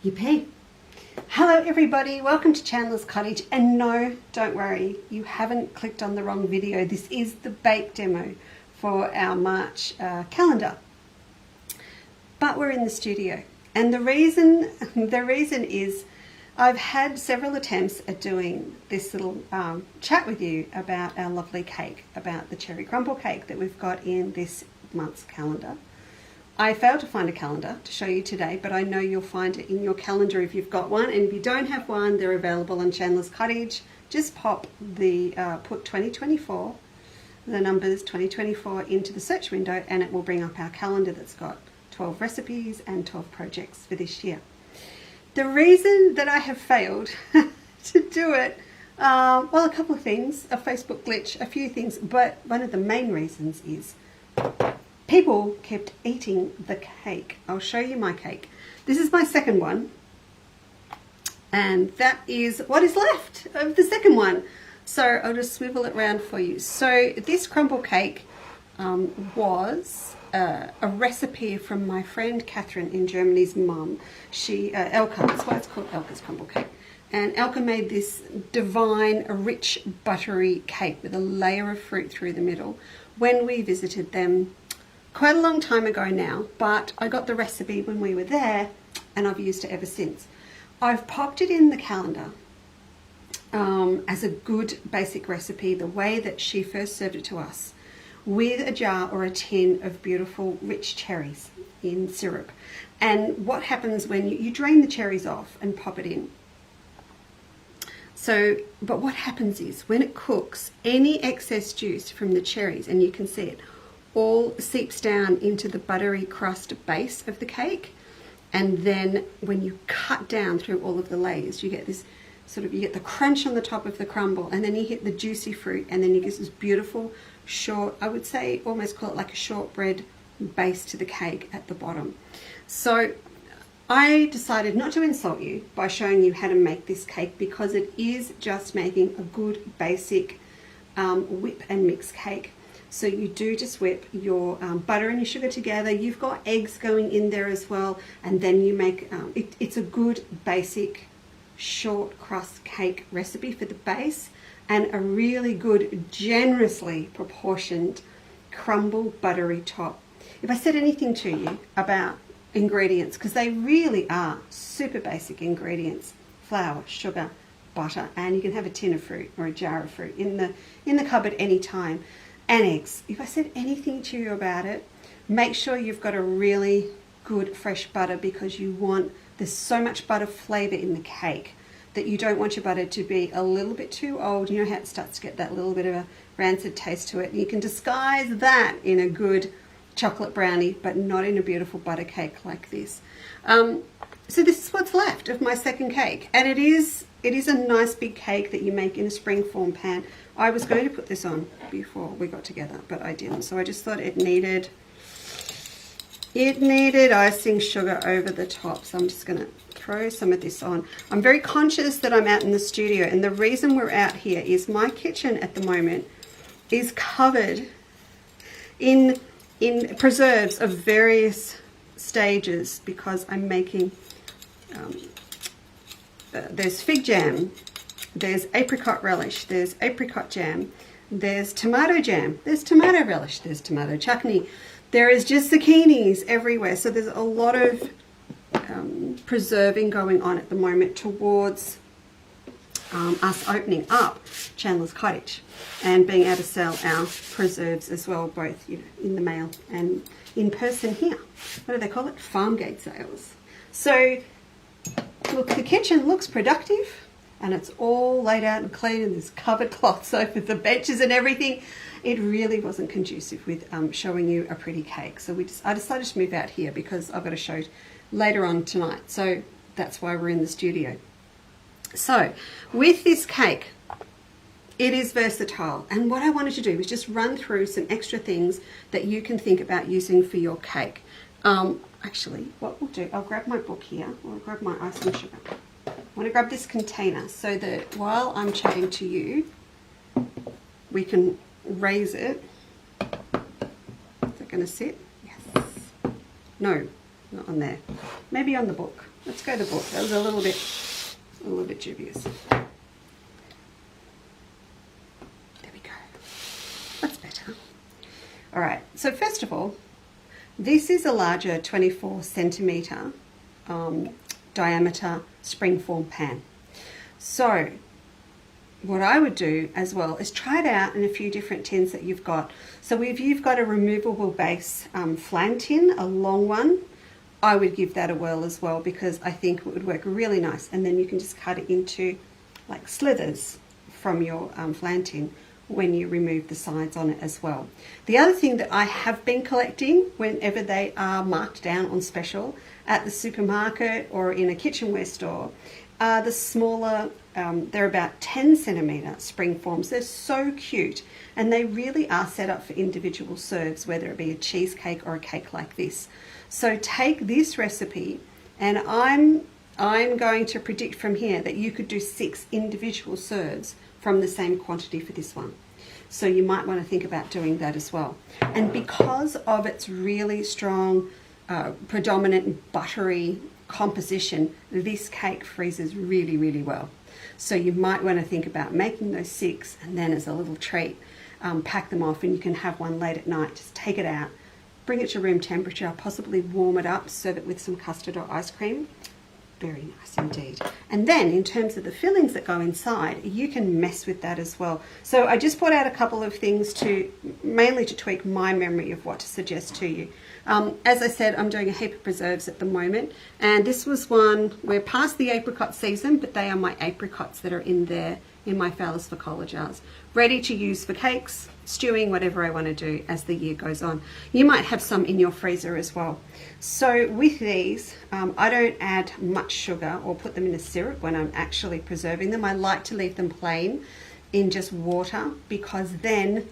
Yippee! Hello everybody, welcome to Chandler's Cottage, and no, don't worry, you haven't clicked on the wrong video. This is the bake demo for our March calendar, but we're in the studio, and the reason is I've had several attempts at doing this little chat with you about our lovely cake, about the cherry crumble cake that we've got in this month's calendar. I failed to find a calendar to show you today, but I know you'll find it in your calendar if you've got one, and if you don't have one, they're available on Chandler's Cottage. Just put 2024, the numbers 2024 into the search window, and it will bring up our calendar that's got 12 recipes and 12 projects for this year. The reason that I have failed to do it, well, a couple of things, a Facebook glitch, a few things, but one of the main reasons is people kept eating the cake. I'll show you my cake. This is my second one, and that is what is left of the second one. So I'll just swivel it around for you. So this crumble cake was a recipe from my friend Catherine in Germany's mum. She, Elke, that's why it's called Elke's crumble cake. And Elke made this divine, rich, buttery cake with a layer of fruit through the middle when we visited them quite a long time ago now, but I got the recipe when we were there and I've used it ever since. I've popped it in the calendar as a good basic recipe, the way that she first served it to us, with a jar or a tin of beautiful rich cherries in syrup. And what happens when you drain the cherries off and pop it in. So, but what happens is when it cooks, any excess juice from the cherries, and you can see it, all seeps down into the buttery crust base of the cake, and then when you cut down through all of the layers, you get this you get the crunch on the top of the crumble, and then you hit the juicy fruit, and then you get this beautiful short, I would say almost call it like a shortbread base to the cake at the bottom. So I decided not to insult you by showing you how to make this cake, because it is just making a good basic whip and mix cake. So you do just whip your butter and your sugar together. You've got eggs going in there as well. And then you make, it's a good basic short crust cake recipe for the base, and a really good, generously proportioned crumble buttery top. If I said anything to you about ingredients, because they really are super basic ingredients: flour, sugar, butter, and you can have a tin of fruit or a jar of fruit in the cupboard anytime. And eggs. If I said anything to you about it, make sure you've got a really good fresh butter, because there's so much butter flavour in the cake that you don't want your butter to be a little bit too old. You know how it starts to get that little bit of a rancid taste to it. And you can disguise that in a good chocolate brownie, but not in a beautiful butter cake like this. So this is what's left of my second cake, and it is a nice big cake that you make in a springform pan. I was going to put this on before we got together, but I didn't. So I just thought it needed icing sugar over the top. So I'm just going to throw some of this on. I'm very conscious that I'm out in the studio, and the reason we're out here is my kitchen at the moment is covered in preserves of various stages, because I'm making there's fig jam, there's apricot relish, there's apricot jam, there's tomato jam, there's tomato relish, there's tomato chutney, there is just zucchinis everywhere. So there's a lot of preserving going on at the moment towards us opening up Chandler's Cottage and being able to sell our preserves as well, both in the mail and in person here. What do they call it? Farm gate sales. So look, the kitchen looks productive, and it's all laid out and clean, and there's covered cloths over the benches and everything. It really wasn't conducive with showing you a pretty cake. So I decided to move out here because I've got a show later on tonight. So that's why we're in the studio. So with this cake, it is versatile. And what I wanted to do was just run through some extra things that you can think about using for your cake. Actually, what we'll do, I'll grab my book here, or I'll grab my icing sugar. I want to grab this container so that while I'm chatting to you, we can raise it. Is it going to sit? Yes. No, not on there. Maybe on the book. let's go the book. That was a little bit dubious. There we go. That's better. All right, so first of all, this is a larger 24 centimetre diameter springform pan. So what I would do as well is try it out in a few different tins that you've got. So if you've got a removable base flan tin, a long one, I would give that a whirl as well, because I think it would work really nice. And then you can just cut it into like slithers from your flan tin when you remove the sides on it as well. The other thing that I have been collecting whenever they are marked down on special at the supermarket or in a kitchenware store are the smaller, they're about 10 centimetre spring forms. They're so cute, and they really are set up for individual serves, whether it be a cheesecake or a cake like this. So take this recipe, and I'm going to predict from here that you could do 6 individual serves from the same quantity for this one. So you might want to think about doing that as well. And because of its really strong, predominant buttery composition, this cake freezes really, really well. So you might want to think about making those 6, and then as a little treat, pack them off, and you can have one late at night. Just take it out, bring it to room temperature, possibly warm it up, serve it with some custard or ice cream. Very nice indeed. And then in terms of the fillings that go inside, you can mess with that as well. So I just brought out a couple of things mainly to tweak my memory of what to suggest to you. As I said, I'm doing a heap of preserves at the moment, and this was one, we're past the apricot season, but they are my apricots that are in there in my Phallus for Cola jars, ready to use for cakes, stewing, whatever I want to do as the year goes on. You might have some in your freezer as well. So with these, I don't add much sugar or put them in a syrup when I'm actually preserving them. I like to leave them plain in just water, because then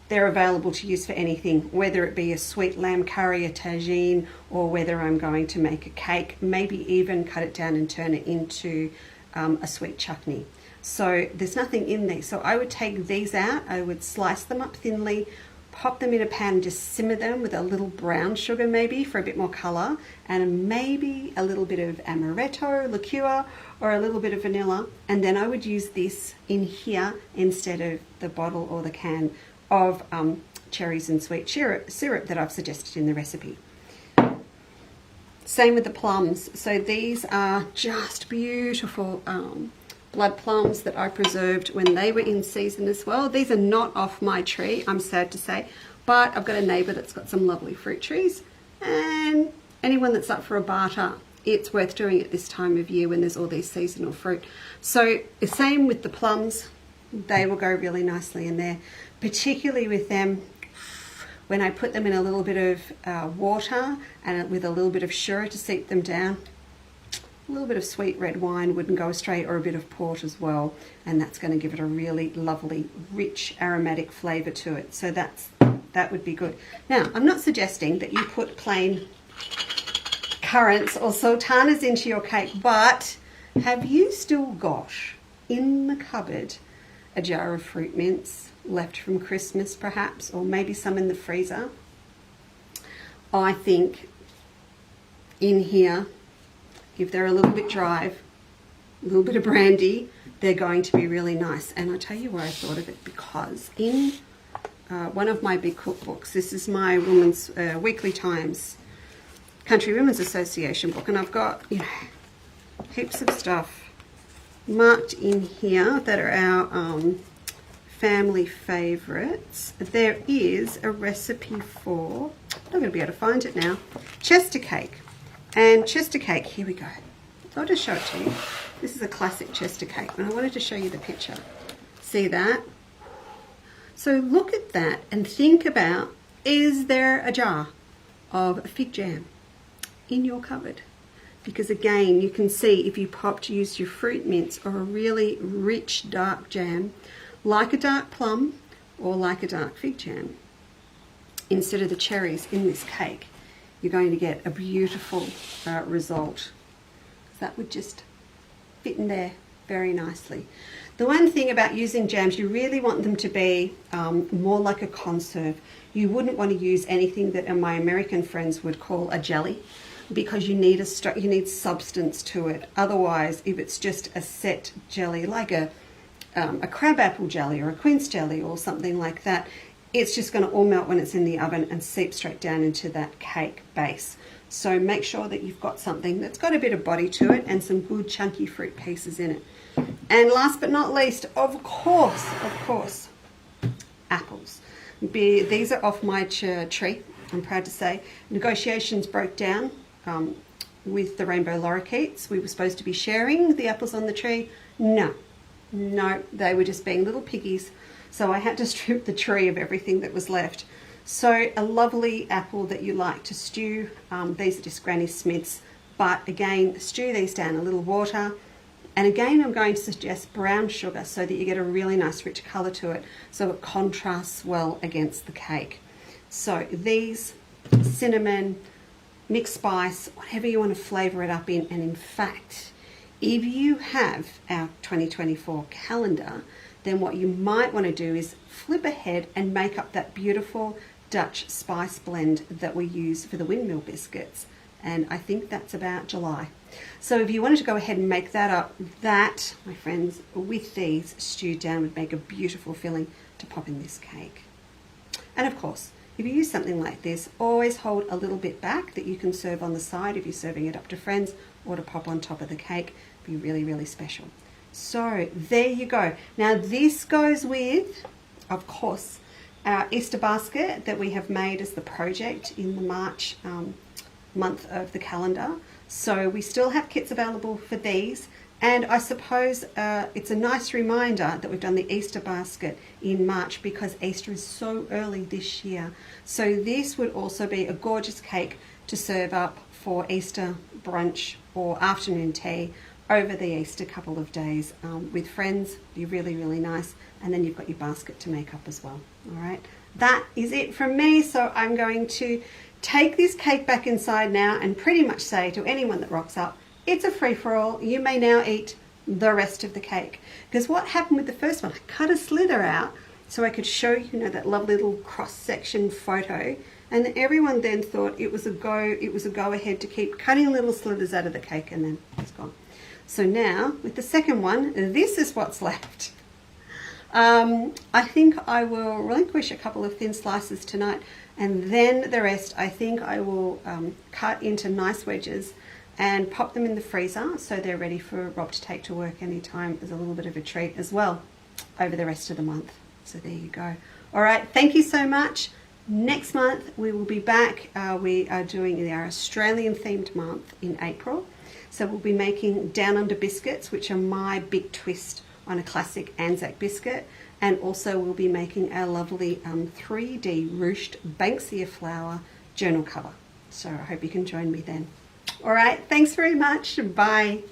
they're available to use for anything, whether it be a sweet lamb curry, a tagine, or whether I'm going to make a cake, maybe even cut it down and turn it into a sweet chutney. So there's nothing in there. So I would take these out, I would slice them up thinly, pop them in a pan and just simmer them with a little brown sugar maybe for a bit more colour, and maybe a little bit of amaretto liqueur or a little bit of vanilla. And then I would use this in here instead of the bottle or the can of cherries and sweet syrup that I've suggested in the recipe. Same with the plums. So these are just beautiful blood plums that I preserved when they were in season as well. These are not off my tree, I'm sad to say, but I've got a neighbour that's got some lovely fruit trees, and anyone that's up for a barter, it's worth doing it this time of year when there's all these seasonal fruit. So the same with the plums, they will go really nicely in there, particularly with them when I put them in a little bit of water and with a little bit of sugar to seep them down. A little bit of sweet red wine wouldn't go astray, or a bit of port as well, and that's going to give it a really lovely, rich, aromatic flavour to it. So that would be good. Now, I'm not suggesting that you put plain currants or sultanas into your cake, but have you still got in the cupboard a jar of fruit mints left from Christmas perhaps, or maybe some in the freezer? I think in here, if they're a little bit dry, a little bit of brandy, they're going to be really nice. And I'll tell you why I thought of it, because in one of my big cookbooks, this is my Women's Weekly Times Country Women's Association book, and I've got heaps of stuff marked in here that are our family favourites. There is a recipe for, I'm not going to be able to find it now, Chester cake. And Chester cake, here we go. I'll just show it to you. This is a classic Chester cake, and I wanted to show you the picture. See that? So look at that and think about, is there a jar of fig jam in your cupboard? Because again, you can see if you used your fruit mints or a really rich dark jam, like a dark plum or like a dark fig jam, instead of the cherries in this cake, you're going to get a beautiful result. That would just fit in there very nicely. The one thing about using jams, you really want them to be more like a conserve. You wouldn't want to use anything that my American friends would call a jelly, because you need you need substance to it. Otherwise, if it's just a set jelly, like a crabapple jelly or a quince jelly or something like that, it's just going to all melt when it's in the oven and seep straight down into that cake base. So make sure that you've got something that's got a bit of body to it and some good chunky fruit pieces in it. And last but not least, of course, apples. These are off my tree, I'm proud to say. Negotiations broke down with the rainbow lorikeets. We were supposed to be sharing the apples on the tree. No, they were just being little piggies. So I had to strip the tree of everything that was left. So a lovely apple that you like to stew. These are just Granny Smiths. But again, stew these down in a little water. And again, I'm going to suggest brown sugar so that you get a really nice rich colour to it, so it contrasts well against the cake. So these, cinnamon, mixed spice, whatever you want to flavour it up in. And in fact, if you have our 2024 calendar, then what you might want to do is flip ahead and make up that beautiful Dutch spice blend that we use for the windmill biscuits. And I think that's about July. So if you wanted to go ahead and make that up, that, my friends, with these stewed down would make a beautiful filling to pop in this cake. And of course, if you use something like this, always hold a little bit back that you can serve on the side if you're serving it up to friends or to pop on top of the cake. Be really, really special. So there you go. Now this goes with, of course, our Easter basket that we have made as the project in the March month of the calendar. So we still have kits available for these, and I suppose it's a nice reminder that we've done the Easter basket in March because Easter is so early this year. So this would also be a gorgeous cake to serve up for Easter brunch or afternoon tea over the Easter couple of days with friends. Be really, really nice. And then you've got your basket to make up as well. All right, that is it from me. So I'm going to take this cake back inside now and pretty much say to anyone that rocks up, it's a free-for-all. You may now eat the rest of the cake. Because what happened with the first one, I cut a slither out so I could show you, that lovely little cross-section photo. And everyone then thought it was a go ahead to keep cutting little slithers out of the cake, and then it's gone. So now, with the second one, this is what's left. I think I will relinquish a couple of thin slices tonight, and then the rest I think I will cut into nice wedges and pop them in the freezer so they're ready for Rob to take to work anytime as a little bit of a treat as well over the rest of the month. So there you go. All right, thank you so much. Next month we will be back. We are doing our Australian themed month in April. So we'll be making Down Under biscuits, which are my big twist on a classic Anzac biscuit. And also we'll be making our lovely 3D ruched Banksia flower journal cover. So I hope you can join me then. All right, thanks very much. Bye.